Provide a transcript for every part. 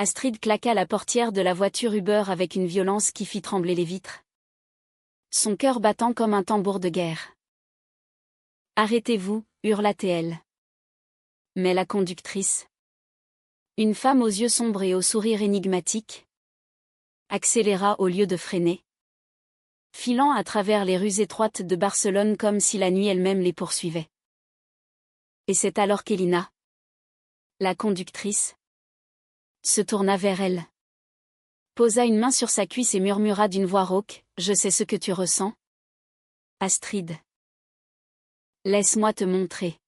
Astrid claqua la portière de la voiture Uber avec une violence qui fit trembler les vitres. Son cœur battant comme un tambour de guerre. « Arrêtez-vous » hurla-t-elle. Mais la conductrice, une femme aux yeux sombres et au sourire énigmatique, accéléra au lieu de freiner, filant à travers les rues étroites de Barcelone comme si la nuit elle-même les poursuivait. Et c'est alors qu'Elina, la conductrice, se tourna vers elle, posa une main sur sa cuisse et murmura d'une voix rauque, « Je sais ce que tu ressens. Astrid. Laisse-moi te montrer. »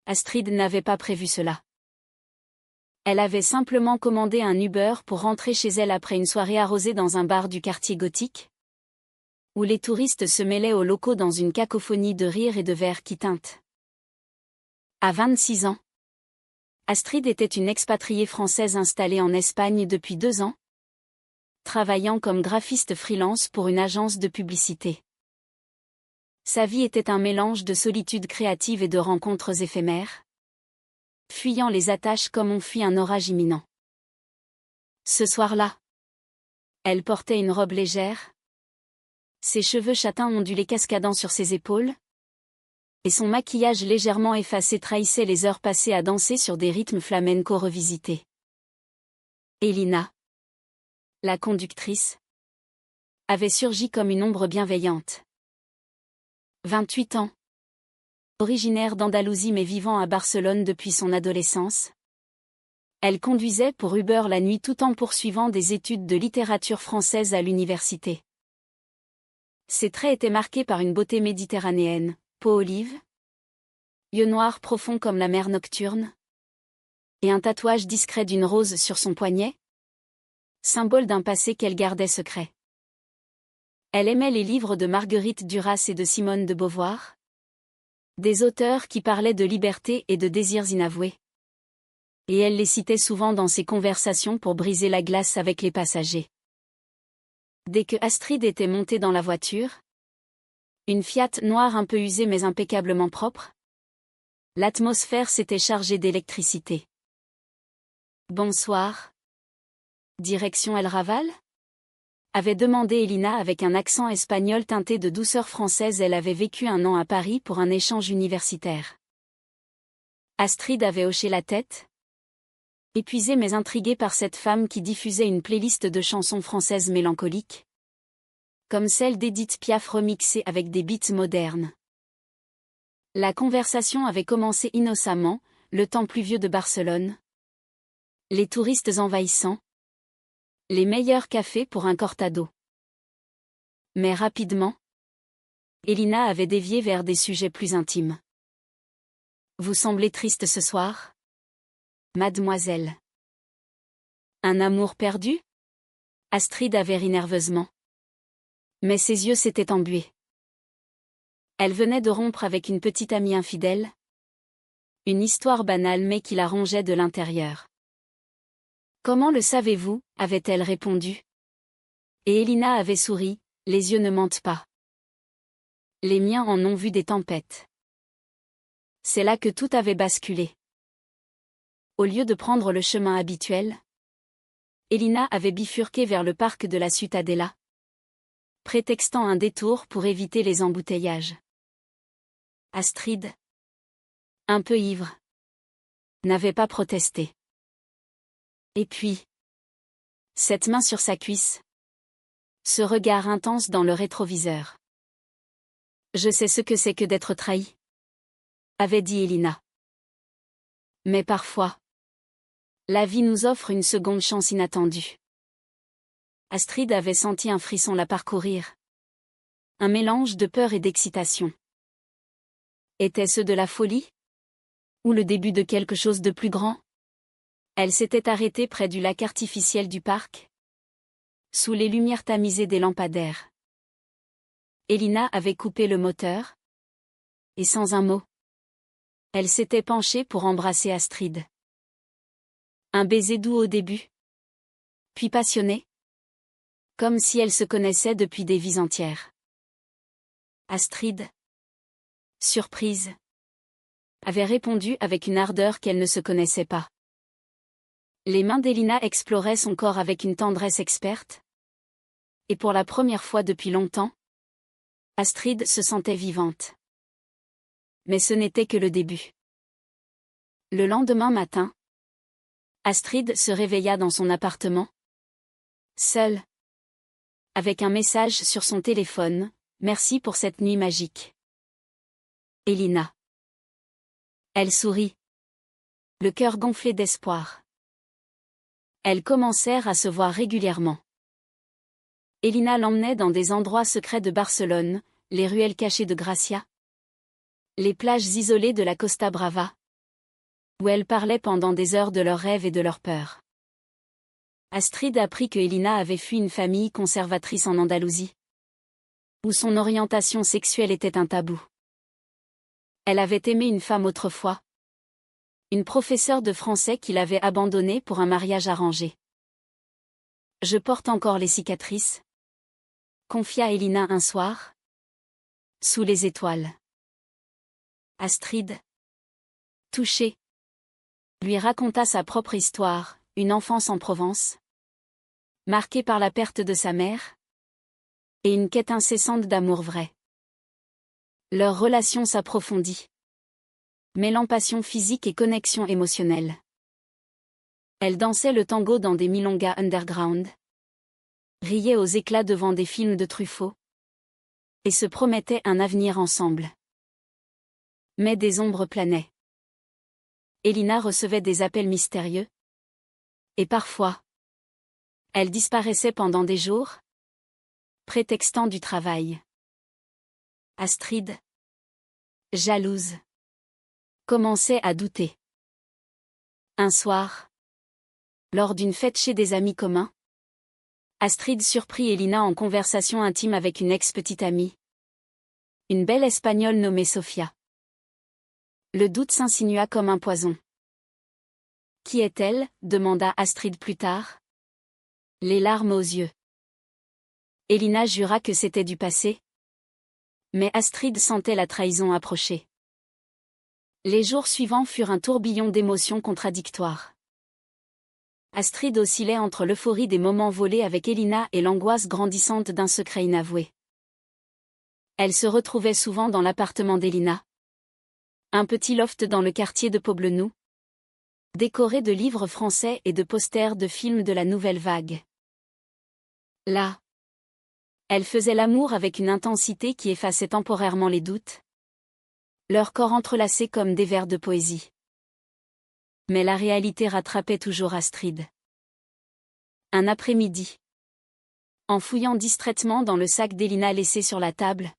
Astrid n'avait pas prévu cela. Elle avait simplement commandé un Uber pour rentrer chez elle après une soirée arrosée dans un bar du quartier gothique, où les touristes se mêlaient aux locaux dans une cacophonie de rires et de verres qui tintent. À 26 ans, Astrid était une expatriée française installée en Espagne depuis 2 ans, travaillant comme graphiste freelance pour une agence de publicité. Sa vie était un mélange de solitude créative et de rencontres éphémères, fuyant les attaches comme on fuit un orage imminent. Ce soir-là, elle portait une robe légère, ses cheveux châtains ondulés cascadant sur ses épaules, et son maquillage légèrement effacé trahissait les heures passées à danser sur des rythmes flamenco revisités. Elina, la conductrice, avait surgi comme une ombre bienveillante. 28 ans. Originaire d'Andalousie mais vivant à Barcelone depuis son adolescence. Elle conduisait pour Uber la nuit tout en poursuivant des études de littérature française à l'université. Ses traits étaient marqués par une beauté méditerranéenne, peau olive, yeux noirs profonds comme la mer nocturne, et un tatouage discret d'une rose sur son poignet, symbole d'un passé qu'elle gardait secret. Elle aimait les livres de Marguerite Duras et de Simone de Beauvoir, des auteurs qui parlaient de liberté et de désirs inavoués. Et elle les citait souvent dans ses conversations pour briser la glace avec les passagers. Dès que Astrid était montée dans la voiture, une Fiat noire un peu usée mais impeccablement propre, l'atmosphère s'était chargée d'électricité. « Bonsoir. Direction El Raval ?» avait demandé Elina avec un accent espagnol teinté de douceur française. Elle avait vécu 1 an à Paris pour un échange universitaire. Astrid avait hoché la tête, épuisée mais intriguée par cette femme qui diffusait une playlist de chansons françaises mélancoliques, comme celle d'Edith Piaf remixée avec des beats modernes. La conversation avait commencé innocemment, le temps pluvieux de Barcelone, les touristes envahissants, les meilleurs cafés pour un cortado. Mais rapidement, Elina avait dévié vers des sujets plus intimes. « Vous semblez triste ce soir, mademoiselle. » Un amour perdu ? Astrid avait ri nerveusement. Mais ses yeux s'étaient embués. Elle venait de rompre avec une petite amie infidèle. Une histoire banale mais qui la rongeait de l'intérieur. « Comment le savez-vous » avait-elle répondu. Et Elina avait souri, « Les yeux ne mentent pas. Les miens en ont vu des tempêtes. » C'est là que tout avait basculé. Au lieu de prendre le chemin habituel, Elina avait bifurqué vers le parc de la Ciutadella, prétextant un détour pour éviter les embouteillages. Astrid, un peu ivre, n'avait pas protesté. Et puis, cette main sur sa cuisse, ce regard intense dans le rétroviseur. « Je sais ce que c'est que d'être trahi, » avait dit Elina. Mais parfois, la vie nous offre une seconde chance inattendue. Astrid avait senti un frisson la parcourir. Un mélange de peur et d'excitation. Était-ce de la folie ? Ou le début de quelque chose de plus grand ? Elle s'était arrêtée près du lac artificiel du parc, sous les lumières tamisées des lampadaires. Elina avait coupé le moteur, et sans un mot, elle s'était penchée pour embrasser Astrid. Un baiser doux au début, puis passionné, comme si elles se connaissaient depuis des vies entières. Astrid, surprise, avait répondu avec une ardeur qu'elle ne se connaissait pas. Les mains d'Elina exploraient son corps avec une tendresse experte. Et pour la première fois depuis longtemps, Astrid se sentait vivante. Mais ce n'était que le début. Le lendemain matin, Astrid se réveilla dans son appartement, seule, avec un message sur son téléphone: « Merci pour cette nuit magique. Elina. » Elle sourit, le cœur gonflé d'espoir. Elles commencèrent à se voir régulièrement. Elina l'emmenait dans des endroits secrets de Barcelone, les ruelles cachées de Gracia, les plages isolées de la Costa Brava, où elles parlaient pendant des heures de leurs rêves et de leurs peurs. Astrid apprit que Elina avait fui une famille conservatrice en Andalousie, où son orientation sexuelle était un tabou. Elle avait aimé une femme autrefois, une professeure de français qui l'avait abandonnée pour un mariage arrangé. « Je porte encore les cicatrices », confia Elina un soir, sous les étoiles. Astrid, touchée, lui raconta sa propre histoire, une enfance en Provence, marquée par la perte de sa mère, et une quête incessante d'amour vrai. Leur relation s'approfondit, mêlant passion physique et connexion émotionnelle. Elle dansait le tango dans des milongas underground, riait aux éclats devant des films de Truffaut, et se promettait un avenir ensemble. Mais des ombres planaient. Elina recevait des appels mystérieux, et parfois, elle disparaissait pendant des jours, prétextant du travail. Astrid, jalouse, commençait à douter. Un soir, lors d'une fête chez des amis communs, Astrid surprit Elina en conversation intime avec une ex-petite amie, une belle Espagnole nommée Sofia. Le doute s'insinua comme un poison. « Qui est-elle » demanda Astrid plus tard, les larmes aux yeux. Elina jura que c'était du passé. Mais Astrid sentait la trahison approcher. Les jours suivants furent un tourbillon d'émotions contradictoires. Astrid oscillait entre l'euphorie des moments volés avec Elina et l'angoisse grandissante d'un secret inavoué. Elle se retrouvait souvent dans l'appartement d'Elina, un petit loft dans le quartier de Poblenou, décoré de livres français et de posters de films de la nouvelle vague. Là, elle faisait l'amour avec une intensité qui effaçait temporairement les doutes, leurs corps entrelacés comme des vers de poésie. Mais la réalité rattrapait toujours Astrid. Un après-midi, en fouillant distraitement dans le sac d'Elina laissé sur la table,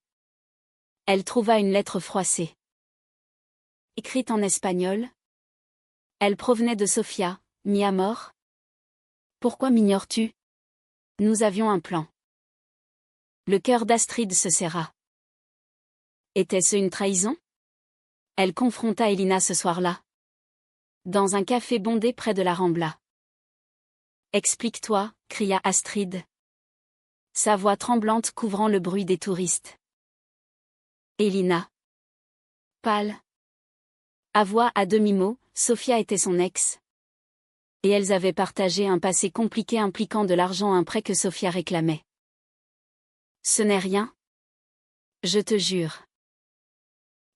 elle trouva une lettre froissée. Écrite en espagnol, elle provenait de Sofia. « Mi amor. Pourquoi m'ignores-tu? Nous avions un plan. » Le cœur d'Astrid se serra. Était-ce une trahison? Elle confronta Elina ce soir-là, dans un café bondé près de la Rambla. « Explique-toi » cria Astrid, sa voix tremblante couvrant le bruit des touristes. Elina, pâle, avoua à demi-mot, Sofia était son ex. Et elles avaient partagé un passé compliqué impliquant de l'argent, un prêt que Sofia réclamait. Ce n'est rien. Je te jure.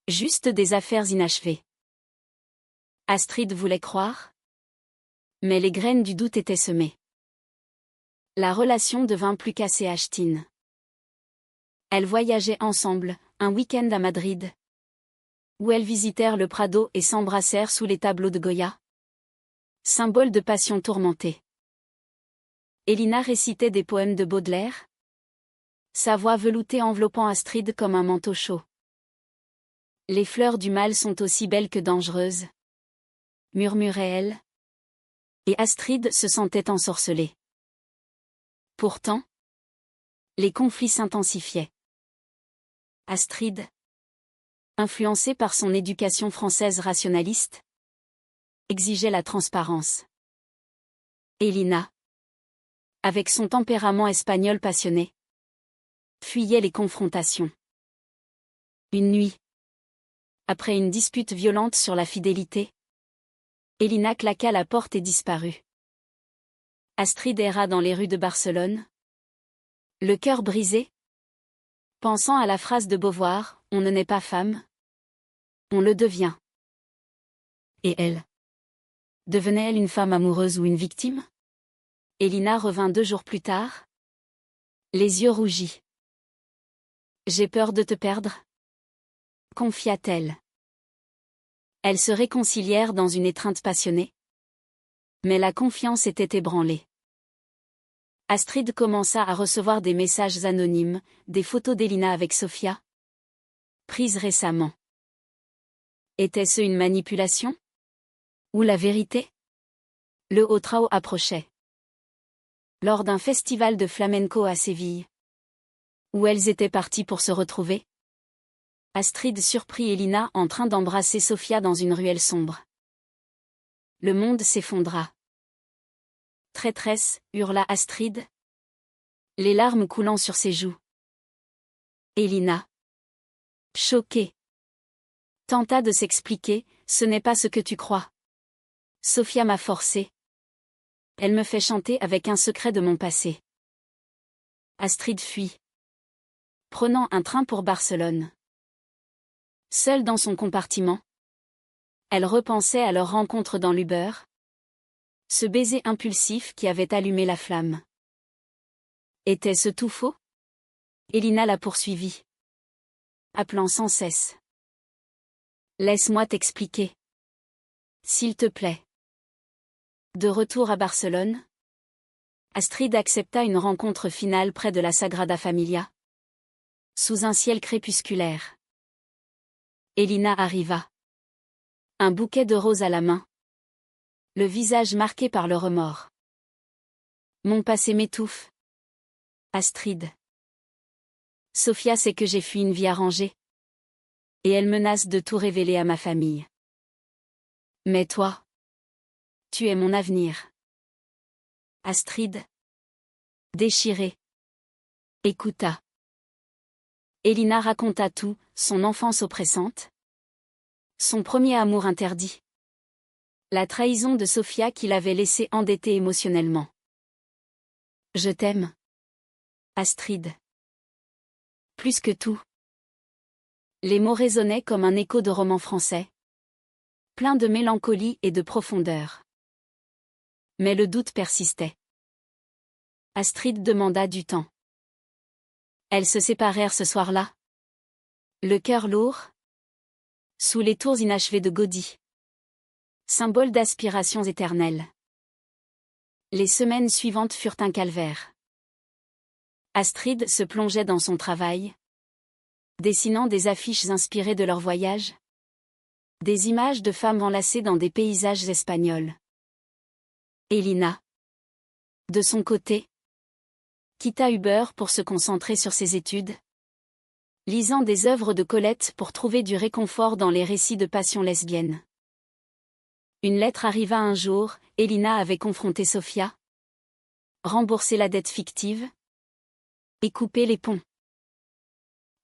Juste des affaires inachevées. Astrid voulait croire. Mais les graines du doute étaient semées. La relation devint plus cassée achetine. Elles voyageaient ensemble, un week-end à Madrid, où elles visitèrent le Prado et s'embrassèrent sous les tableaux de Goya, symbole de passion tourmentée. Elina récitait des poèmes de Baudelaire, sa voix veloutée enveloppant Astrid comme un manteau chaud. Les fleurs du mal sont aussi belles que dangereuses, murmurait-elle. Et Astrid se sentait ensorcelée. Pourtant, les conflits s'intensifiaient. Astrid, influencée par son éducation française rationaliste, exigeait la transparence. Elina, avec son tempérament espagnol passionné, fuyait les confrontations. Une nuit, après une dispute violente sur la fidélité, Elina claqua la porte et disparut. Astrid erra dans les rues de Barcelone. Le cœur brisé. Pensant à la phrase de Beauvoir, on ne naît pas femme. On le devient. Et elle? Devenait-elle une femme amoureuse ou une victime? Elina revint 2 jours plus tard. Les yeux rougis. J'ai peur de te perdre, confia-t-elle. Elles se réconcilièrent dans une étreinte passionnée. Mais la confiance était ébranlée. Astrid commença à recevoir des messages anonymes, des photos d'Elina avec Sofia, prises récemment. Était-ce une manipulation? Ou la vérité? Le haut trao approchait. Lors d'un festival de flamenco à Séville, où elles étaient parties pour se retrouver, Astrid surprit Elina en train d'embrasser Sofia dans une ruelle sombre. Le monde s'effondra. Traîtresse, hurla Astrid, les larmes coulant sur ses joues. Elina, choquée, tenta de s'expliquer, ce n'est pas ce que tu crois. Sofia m'a forcée. Elle me fait chanter avec un secret de mon passé. Astrid fuit, prenant un train pour Barcelone. Seule dans son compartiment, elle repensait à leur rencontre dans l'Uber. Ce baiser impulsif qui avait allumé la flamme. Était-ce tout faux? Elina la poursuivit, appelant sans cesse. Laisse-moi t'expliquer. S'il te plaît. De retour à Barcelone, Astrid accepta une rencontre finale près de la Sagrada Familia, sous un ciel crépusculaire. Elina arriva. Un bouquet de roses à la main. Le visage marqué par le remords. Mon passé m'étouffe. Astrid. Sofia sait que j'ai fui une vie arrangée. Et elle menace de tout révéler à ma famille. Mais toi, tu es mon avenir. Astrid, déchirée, écouta. Elina raconta tout, son enfance oppressante, son premier amour interdit, la trahison de Sofia qui l'avait laissée endettée émotionnellement. Je t'aime, Astrid. Plus que tout. Les mots résonnaient comme un écho de roman français, plein de mélancolie et de profondeur. Mais le doute persistait. Astrid demanda du temps. Elles se séparèrent ce soir-là. Le cœur lourd. Sous les tours inachevées de Gaudí. Symbole d'aspirations éternelles. Les semaines suivantes furent un calvaire. Astrid se plongeait dans son travail, dessinant des affiches inspirées de leur voyage. Des images de femmes enlacées dans des paysages espagnols. Elina, de son côté, quitta Uber pour se concentrer sur ses études, lisant des œuvres de Colette pour trouver du réconfort dans les récits de passion lesbienne. Une lettre arriva un jour, Elina avait confronté Sofia, remboursé la dette fictive et coupé les ponts.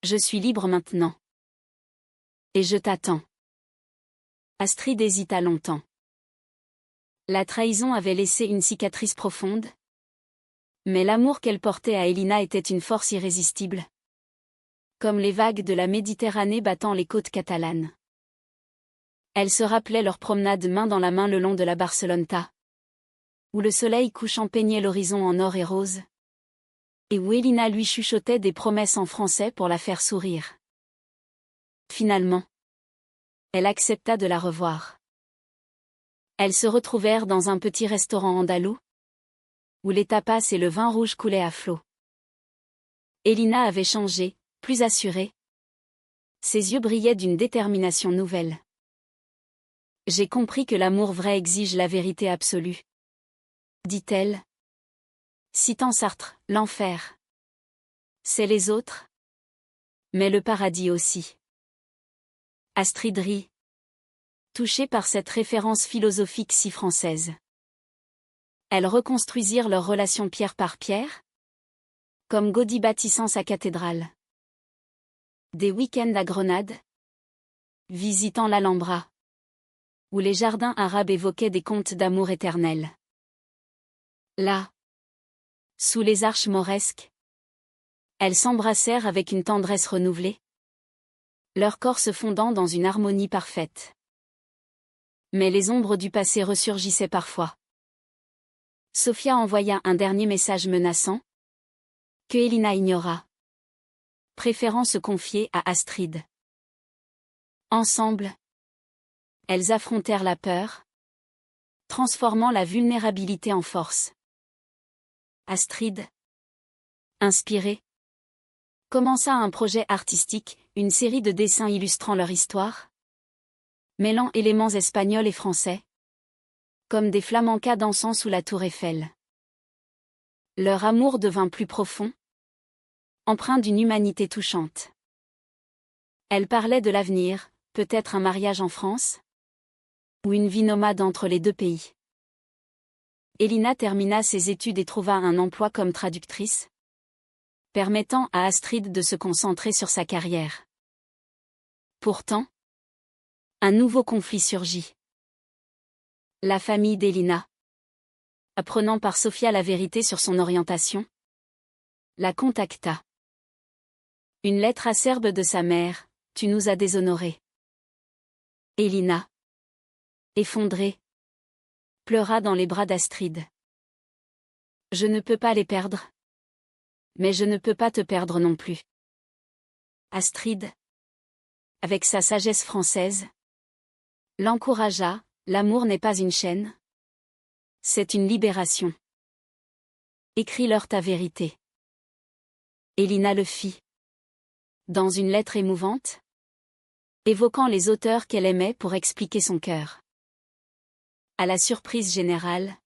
Je suis libre maintenant. Et je t'attends. Astrid hésita longtemps. La trahison avait laissé une cicatrice profonde. Mais l'amour qu'elle portait à Elina était une force irrésistible. Comme les vagues de la Méditerranée battant les côtes catalanes. Elle se rappelait leur promenade main dans la main le long de la Barceloneta, où le soleil couchant peignait l'horizon en or et rose, et où Elina lui chuchotait des promesses en français pour la faire sourire. Finalement, elle accepta de la revoir. Elles se retrouvèrent dans un petit restaurant andalou, où les tapas et le vin rouge coulaient à flots. Elina avait changé, plus assurée. Ses yeux brillaient d'une détermination nouvelle. J'ai compris que l'amour vrai exige la vérité absolue, dit-elle, citant Sartre, l'enfer. C'est les autres, mais le paradis aussi. Astrid rit, touchée par cette référence philosophique si française. Elles reconstruisirent leur relation pierre par pierre, comme Gaudí bâtissant sa cathédrale. Des week-ends à Grenade, visitant l'Alhambra, où les jardins arabes évoquaient des contes d'amour éternel. Là, sous les arches mauresques, elles s'embrassèrent avec une tendresse renouvelée, leurs corps se fondant dans une harmonie parfaite. Mais les ombres du passé ressurgissaient parfois. Sofia envoya un dernier message menaçant, que Elina ignora, préférant se confier à Astrid. Ensemble, elles affrontèrent la peur, transformant la vulnérabilité en force. Astrid, inspirée, commença un projet artistique, une série de dessins illustrant leur histoire, mêlant éléments espagnols et français, comme des flamencas dansant sous la tour Eiffel. Leur amour devint plus profond, empreint d'une humanité touchante. Elle parlait de l'avenir, peut-être un mariage en France, ou une vie nomade entre les deux pays. Elina termina ses études et trouva un emploi comme traductrice, permettant à Astrid de se concentrer sur sa carrière. Pourtant, un nouveau conflit surgit. La famille d'Elina, apprenant par Sofia la vérité sur son orientation, la contacta. Une lettre acerbe de sa mère, « Tu nous as déshonorés ». Elina, effondrée, pleura dans les bras d'Astrid. « Je ne peux pas les perdre. Mais je ne peux pas te perdre non plus. » Astrid, avec sa sagesse française, l'encouragea. L'amour n'est pas une chaîne. C'est une libération. Écris-leur ta vérité. Elina le fit. Dans une lettre émouvante, évoquant les auteurs qu'elle aimait pour expliquer son cœur. À la surprise générale,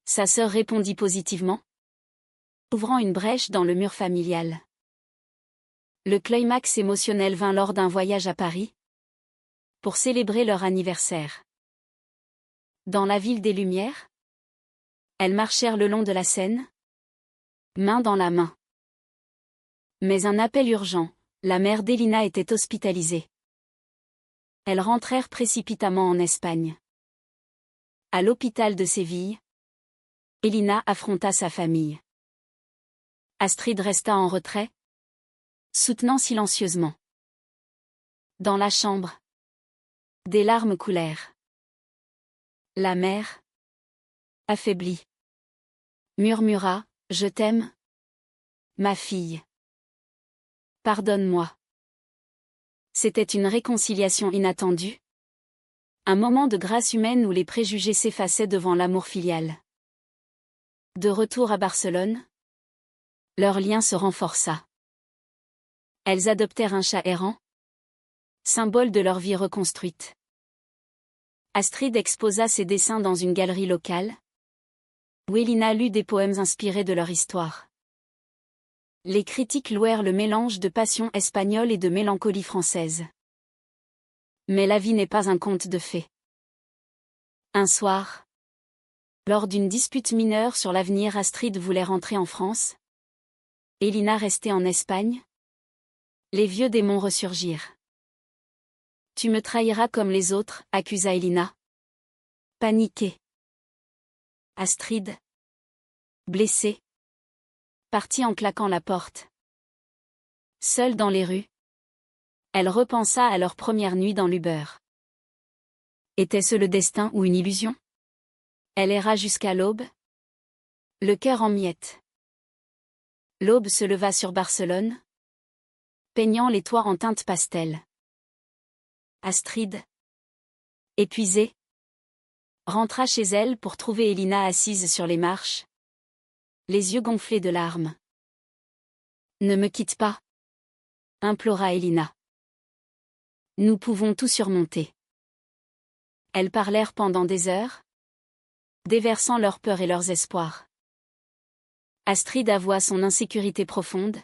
sa sœur répondit positivement, ouvrant une brèche dans le mur familial. Le climax émotionnel vint lors d'un voyage à Paris, pour célébrer leur anniversaire. Dans la ville des Lumières, elles marchèrent le long de la Seine, main dans la main. Mais un appel urgent, la mère d'Elina était hospitalisée. Elles rentrèrent précipitamment en Espagne. À l'hôpital de Séville, Elina affronta sa famille. Astrid resta en retrait, soutenant silencieusement. Dans la chambre, des larmes coulèrent. La mère, affaiblie, murmura, « Je t'aime, ma fille. Pardonne-moi. » C'était une réconciliation inattendue, un moment de grâce humaine où les préjugés s'effaçaient devant l'amour filial. De retour à Barcelone, leur lien se renforça. Elles adoptèrent un chat errant, symbole de leur vie reconstruite. Astrid exposa ses dessins dans une galerie locale, où Elina lut des poèmes inspirés de leur histoire. Les critiques louèrent le mélange de passion espagnole et de mélancolie française. Mais la vie n'est pas un conte de fées. Un soir, lors d'une dispute mineure sur l'avenir, Astrid voulait rentrer en France. Elina restait en Espagne. Les vieux démons ressurgirent. « Tu me trahiras comme les autres », accusa Elina. Paniquée. Astrid, blessée, partit en claquant la porte. Seule dans les rues, elle repensa à leur première nuit dans l'Uber. Était-ce le destin ou une illusion? Elle erra jusqu'à l'aube, le cœur en miettes. L'aube se leva sur Barcelone, peignant les toits en teintes pastel. Astrid, épuisée, rentra chez elle pour trouver Elina assise sur les marches, les yeux gonflés de larmes. « Ne me quitte pas », implora Elina. « Nous pouvons tout surmonter. » Elles parlèrent pendant des heures, déversant leurs peurs et leurs espoirs. Astrid avoua son insécurité profonde,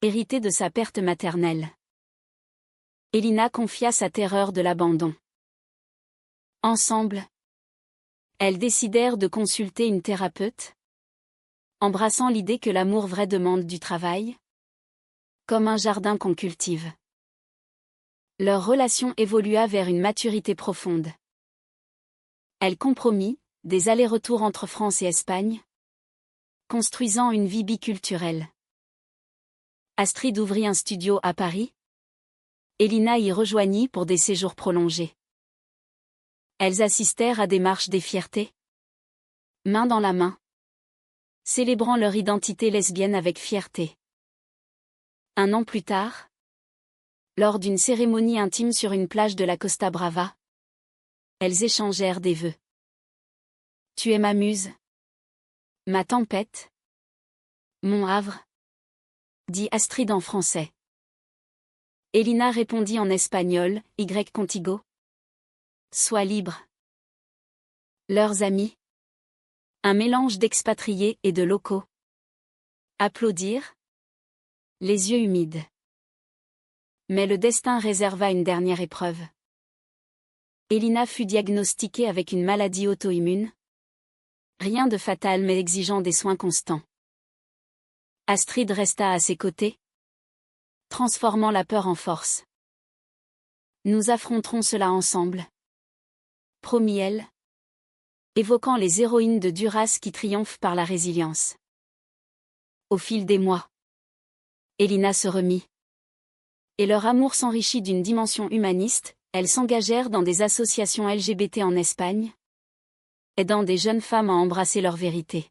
héritée de sa perte maternelle. Elina confia sa terreur de l'abandon. Ensemble, elles décidèrent de consulter une thérapeute, embrassant l'idée que l'amour vrai demande du travail, comme un jardin qu'on cultive. Leur relation évolua vers une maturité profonde. Elle compromit, Des allers-retours entre France et Espagne. Construisant une vie biculturelle. Astrid ouvrit un studio à Paris. Elina y rejoignit pour des séjours prolongés. Elles assistèrent à des marches des fiertés. Main dans la main. Célébrant leur identité lesbienne avec fierté. Un an plus tard, lors d'une cérémonie intime sur une plage de la Costa Brava, elles échangèrent des vœux. Tu es ma muse, ma tempête, mon havre, dit Astrid en français. Elina répondit en espagnol, Y contigo. Sois libre. Leurs amis. Un mélange d'expatriés et de locaux. Applaudirent. Les yeux humides. Mais le destin réserva une dernière épreuve. Elina fut diagnostiquée avec une maladie auto-immune. Rien de fatal mais exigeant des soins constants. Astrid resta à ses côtés, transformant la peur en force. Nous affronterons cela ensemble. Promit-elle, évoquant les héroïnes de Duras qui triomphent par la résilience. Au fil des mois, Elina se remit. Et leur amour s'enrichit d'une dimension humaniste, elles s'engagèrent dans des associations LGBT en Espagne, aidant des jeunes femmes à embrasser leur vérité.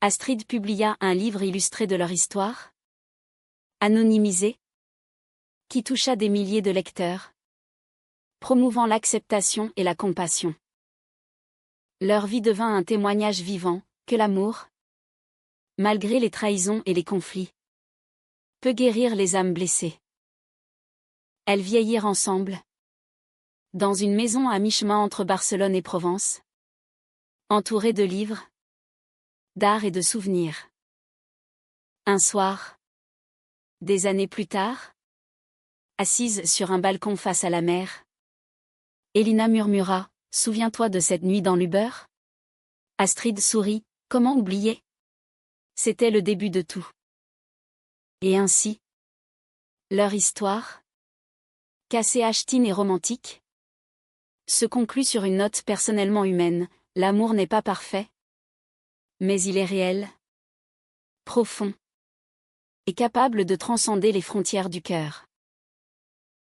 Astrid publia un livre illustré de leur histoire, anonymisé, qui toucha des milliers de lecteurs, promouvant l'acceptation et la compassion. Leur vie devint un témoignage vivant, que l'amour, malgré les trahisons et les conflits, peut guérir les âmes blessées. Elles vieillirent ensemble, dans une maison à mi-chemin entre Barcelone et Provence, entourées de livres, d'art et de souvenirs. Un soir, des années plus tard, assise sur un balcon face à la mer, Elina murmura, « Souviens-toi de cette nuit dans l'Uber ?» Astrid sourit, « Comment oublier ? C'était le début de tout. » Et ainsi, leur histoire, cassée, ch'tine et romantique, se conclut sur une note personnellement humaine. L'amour n'est pas parfait, mais il est réel, profond, et capable de transcender les frontières du cœur.